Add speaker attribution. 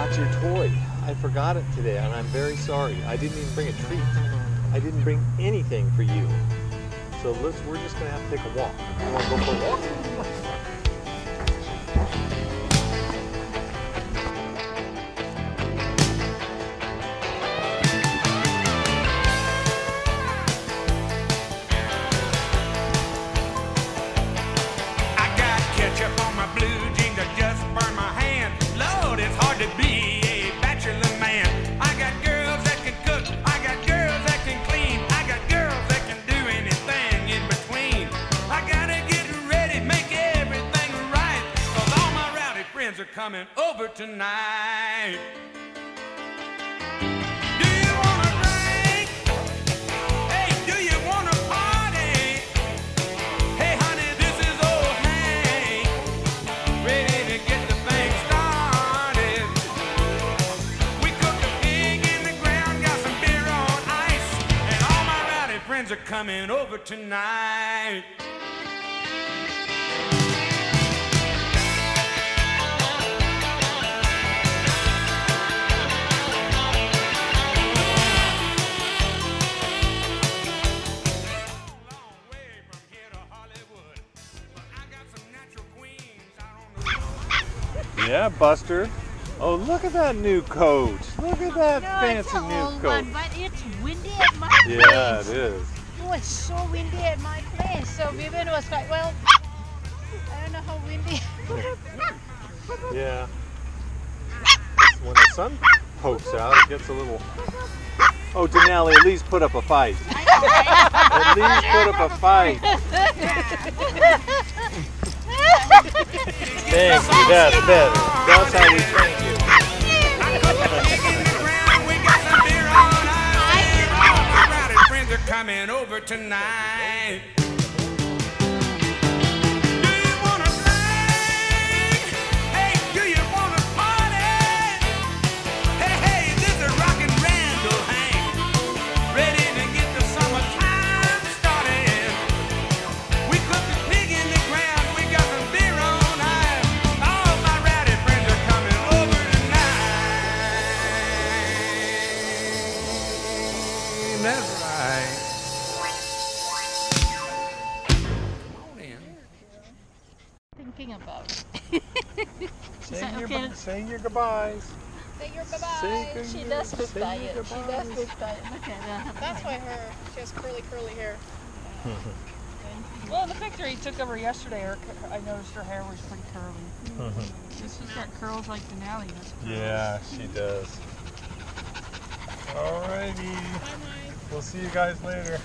Speaker 1: forgot your toy. I forgot it today, and I'm very sorry. I didn't even bring a treat. I didn't bring anything for you. So we're just gonna have to take a walk. You wanna go for a walk?
Speaker 2: Coming over tonight. Do you wanna drink? Hey, do you wanna party? Hey, honey, this is old Hank, ready to get the thing started. We cooked a pig in the ground, got some beer on ice, and all my rowdy friends are coming over tonight.
Speaker 1: Yeah, Buster. Oh, look at that new coach. Look at that fancy new coach.
Speaker 3: One, but it's windy at my place.
Speaker 1: Yeah, it is.
Speaker 3: Oh, it's so windy at my place. So Vivian was like, well, I don't know how windy.
Speaker 1: Yeah. When the sun pokes out, it gets a little... Oh, Denali, at least put up a fight. At least put up a fight. Thank you, that's better. That's how we train you.
Speaker 2: Rowdy friends are coming over tonight. Do you wanna drink? Hey, do you wanna party? Hey, hey, this is rockin' Randall Hank, ready to get the summertime started. We cooked a pig in the ground, we got some beer on ice. All my rowdy friends are coming over tonight. That's right. Come on in.
Speaker 3: Thinking about it.
Speaker 1: Saying your goodbyes.
Speaker 3: Say your goodbye. She does look tired. She does look tired. Look at that.
Speaker 4: That's why she has curly hair.
Speaker 5: Well, in the picture he took of her yesterday, I noticed her hair was pretty curly. She's got curls like Denali does.
Speaker 1: Yeah, she does. Alrighty.
Speaker 4: Bye, Mike.
Speaker 1: We'll see you guys later.